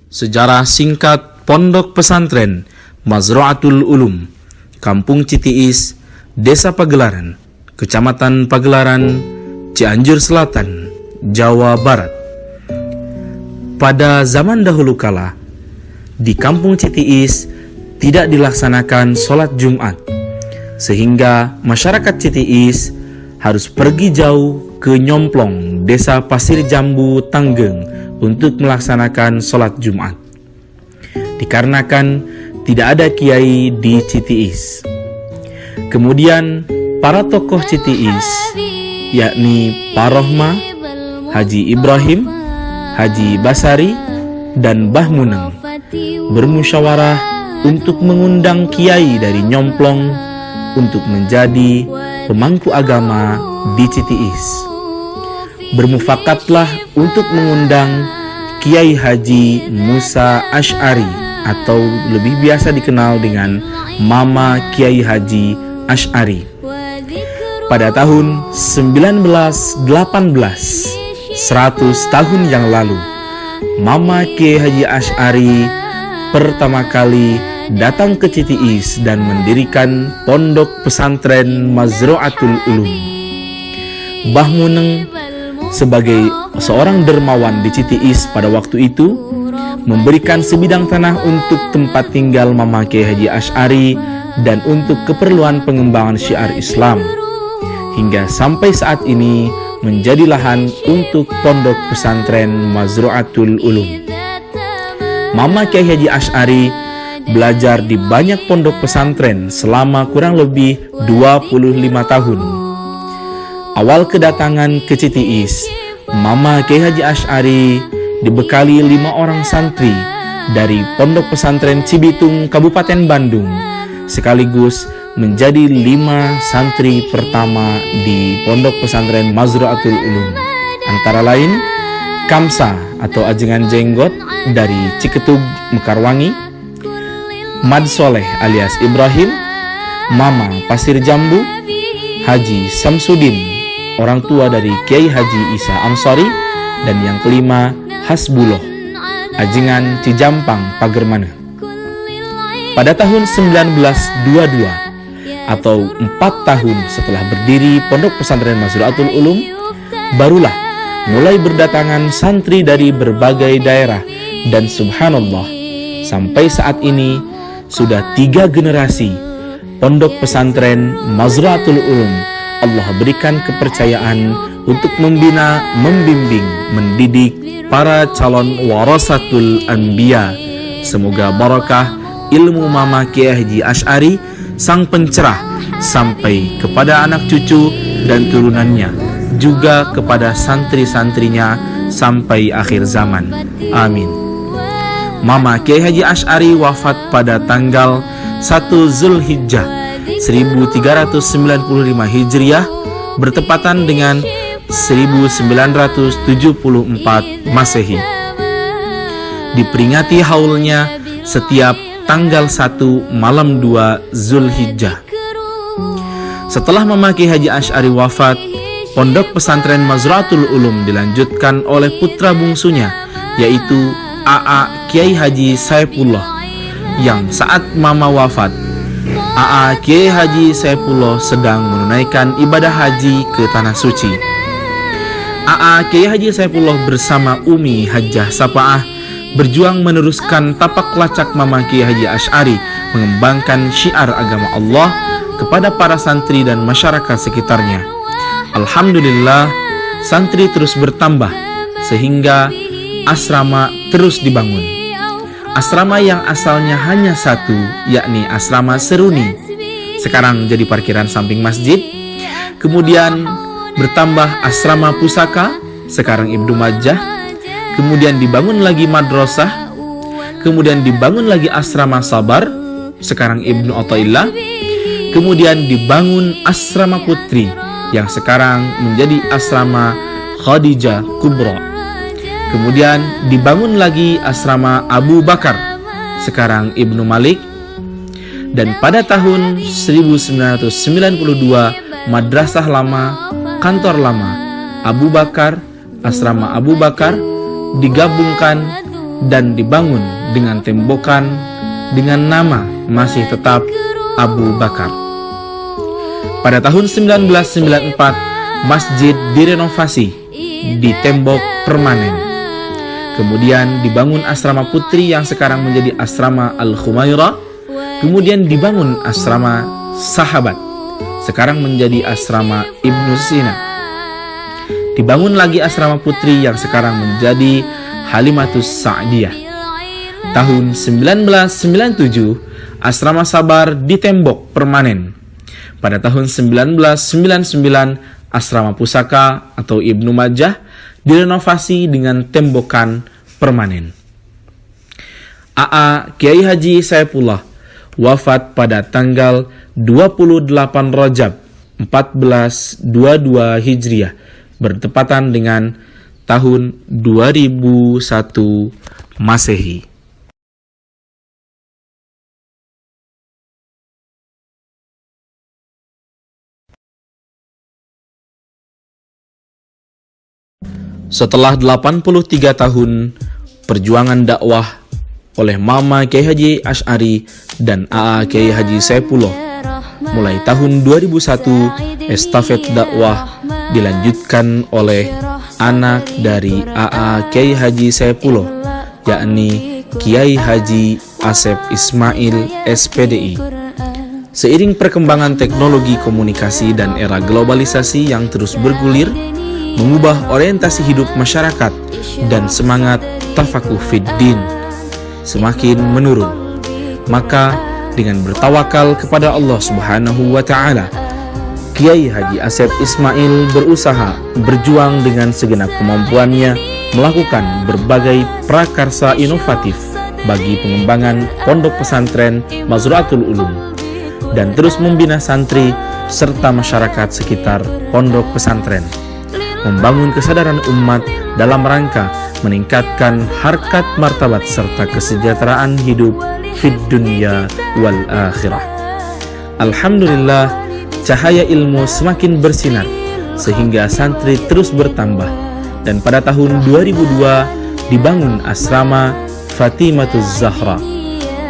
Sejarah singkat Pondok Pesantren Mazra'atul Ulum, Kampung Citiis, Desa Pagelaran, Kecamatan Pagelaran, Cianjur Selatan, Jawa Barat. Pada zaman dahulu kala, di Kampung Citiis tidak dilaksanakan sholat Jumat, sehingga masyarakat Citiis harus pergi jauh ke Nyomplong, Desa Pasir Jambu, Tanggeng, untuk melaksanakan sholat Jumat. Dikarenakan tidak ada kiai di Citiis. Kemudian para tokoh Citiis, yakni Pak Rohma, Haji Ibrahim, Haji Basari, dan Mbah Muneng, bermusyawarah untuk mengundang kiai dari Nyomplong untuk menjadi pemangku agama di Citiis. Bermufakatlah untuk mengundang Kiai Haji Musa Asy'ari, atau lebih biasa dikenal dengan Mama Kiai Haji Asy'ari. Pada tahun 1918, 100 tahun yang lalu, Mama Kiai Haji Asy'ari pertama kali datang ke Citiis dan mendirikan Pondok Pesantren Mazra'atul Ulum. Mbah Muneng sebagai seorang dermawan di Citiis pada waktu itu memberikan sebidang tanah untuk tempat tinggal Mama Kiai Haji Asy'ari dan untuk keperluan pengembangan syiar Islam, hingga sampai saat ini menjadi lahan untuk Pondok Pesantren Mazra'atul Ulum. Mama Kiai Haji Asy'ari belajar di banyak pondok pesantren selama kurang lebih 25 tahun. Awal kedatangan ke Citiis, Mama Kiai Haji Asy'ari dibekali 5 orang santri dari Pondok Pesantren Cibitung, Kabupaten Bandung, sekaligus menjadi 5 santri pertama di Pondok Pesantren Mazra'atul Ulum. Antara lain Kamsa atau Ajengan Jenggot dari Ciketug, Mekarwangi, Mad Soleh alias Ibrahim, Mama Pasir Jambu, Haji Samsudin, orang tua dari Kiai Haji Isa Ansori, dan yang kelima Hasbuloh, Ajengan Cijampang, Pagermana. Pada tahun 1922 atau 4 tahun setelah berdiri Pondok Pesantren Mazra'atul Ulum, barulah mulai berdatangan santri dari berbagai daerah, dan subhanallah, sampai saat ini sudah 3 generasi Pondok Pesantren Mazra'atul Ulum Allah berikan kepercayaan untuk membina, membimbing, mendidik para calon warasatul anbiya. Semoga barakah ilmu Mama Kiai Haji Asy'ari, sang pencerah, sampai kepada anak cucu dan turunannya, juga kepada santri-santrinya sampai akhir zaman. Amin. Mama Kiai Haji Asy'ari wafat pada tanggal 1 Zulhijjah 1395 Hijriah, bertepatan dengan 1974 Masehi. Diperingati haulnya setiap tanggal 1 malam 2 Zulhijjah. Setelah Mama Kiai Haji Asy'ari wafat, Pondok Pesantren Mazra'atul Ulum dilanjutkan oleh putra bungsunya, yaitu AA Kiai Haji Saipullah, yang saat Mama wafat, AA Kiai Haji Saipullah sedang menunaikan ibadah haji ke Tanah Suci. AA Kiai Haji Saipullah bersama Umi Hajjah Sapaah berjuang meneruskan tapak lacak Mama Kiai Haji Asy'ari, mengembangkan syiar agama Allah kepada para santri dan masyarakat sekitarnya. Alhamdulillah, santri terus bertambah sehingga asrama terus dibangun. Asrama yang asalnya hanya 1, yakni asrama Seruni, sekarang jadi parkiran samping masjid. Kemudian bertambah asrama Pusaka, sekarang Ibnu Majah. Kemudian dibangun lagi madrasah. Kemudian dibangun lagi asrama Sabar, sekarang Ibnu Athaillah. Kemudian dibangun asrama Putri, yang sekarang menjadi asrama Khadijah Kubra. Kemudian dibangun lagi asrama Abu Bakar, sekarang Ibnu Malik. Dan pada tahun 1992, Madrasah Lama, Kantor Lama Abu Bakar, asrama Abu Bakar digabungkan dan dibangun dengan tembokan dengan nama masih tetap Abu Bakar. Pada tahun 1994, masjid direnovasi di tembok permanen. Kemudian dibangun asrama putri yang sekarang menjadi asrama Al-Khumairah. Kemudian dibangun asrama sahabat, sekarang menjadi asrama Ibnu Sina. Dibangun lagi asrama putri yang sekarang menjadi Halimatus Sa'diyah. Tahun 1997, asrama Sabar ditembok permanen. Pada tahun 1999, asrama Pusaka atau Ibnu Majah direnovasi dengan tembokan permanen. AA Kiai Haji Saipullah wafat pada tanggal 28 Rajab 1422 Hijriah, bertepatan dengan tahun 2001 Masehi. Setelah 83 tahun perjuangan dakwah oleh Mama Kiai Haji Asy'ari dan AA Kiai Haji Saipullah, mulai tahun 2001 estafet dakwah dilanjutkan oleh anak dari AA Kiai Haji Saipullah, yakni Kiai Haji Asep Ismail SPDI. Seiring perkembangan teknologi komunikasi dan era globalisasi yang terus bergulir, mengubah orientasi hidup masyarakat dan semangat tafakuh fiddin semakin menurun. Maka dengan bertawakal kepada Allah Subhanahu wa Ta'ala, Kiai Haji Asep Ismail berusaha berjuang dengan segenap kemampuannya melakukan berbagai prakarsa inovatif bagi pengembangan pondok pesantren Mazra'atul Ulum dan terus membina santri serta masyarakat sekitar pondok pesantren, membangun kesadaran umat dalam rangka meningkatkan harkat martabat serta kesejahteraan hidup fid dunya wal akhirah. Alhamdulillah, cahaya ilmu semakin bersinar sehingga santri terus bertambah, dan pada tahun 2002 dibangun asrama Fatimatuz Zahra.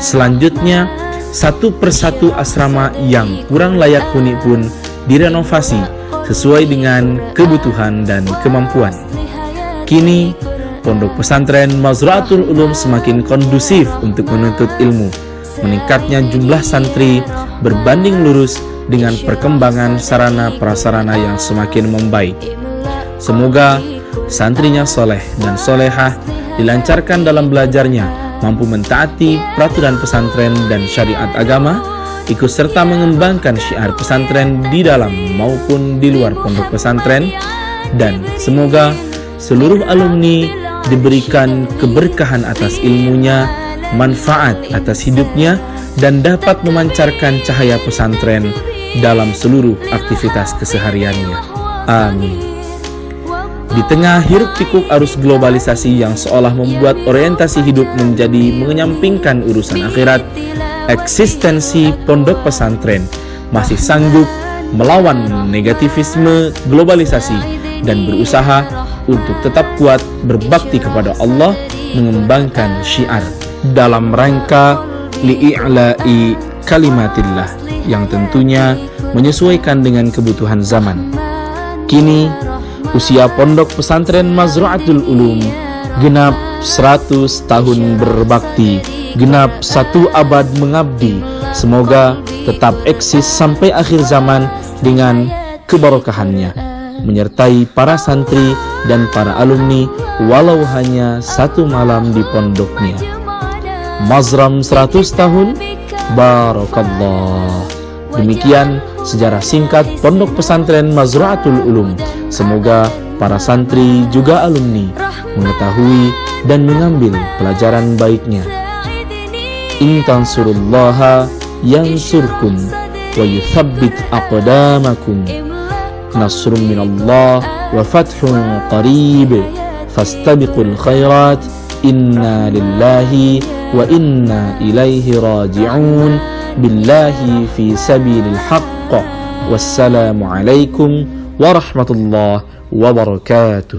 Selanjutnya, satu persatu asrama yang kurang layak huni pun direnovasi sesuai dengan kebutuhan dan kemampuan. Kini, pondok pesantren Mazra'atul Ulum semakin kondusif untuk menuntut ilmu. Meningkatnya jumlah santri berbanding lurus dengan perkembangan sarana prasarana yang semakin membaik. Semoga santrinya soleh dan solehah, dilancarkan dalam belajarnya, mampu mentaati peraturan pesantren dan syariat agama, ikut serta mengembangkan syiar pesantren di dalam maupun di luar pondok pesantren, dan semoga seluruh alumni diberikan keberkahan atas ilmunya, manfaat atas hidupnya, dan dapat memancarkan cahaya pesantren dalam seluruh aktivitas kesehariannya. Amin. Di tengah hiruk-pikuk arus globalisasi yang seolah membuat orientasi hidup menjadi mengenyampingkan urusan akhirat, eksistensi pondok pesantren masih sanggup melawan negativisme globalisasi dan berusaha untuk tetap kuat berbakti kepada Allah, mengembangkan syiar dalam rangka li'i'la'i kalimatillah yang tentunya menyesuaikan dengan kebutuhan zaman. Kini usia pondok pesantren Mazra'atul Ulum genap 100 tahun berbakti, genap 1 abad mengabdi. Semoga tetap eksis sampai akhir zaman dengan keberkahannya, menyertai para santri dan para alumni walau hanya 1 malam di pondoknya. Mazram 100 tahun, barakallah. Demikian sejarah singkat pondok pesantren Mazra'atul Ulum. Semoga para santri juga alumni mengetahui dan mengambil pelajaran baiknya. In tansurullaha yansurkum wa yuthabbit aqdamakum. Nasrun minallah wa fathun qarib. Fastabiqul khairat. Inna lillahi wa inna ilaihi raji'un. Billahi fi sabilil haqq. Wassalamu alaikum warahmatullahi wabarakatuh.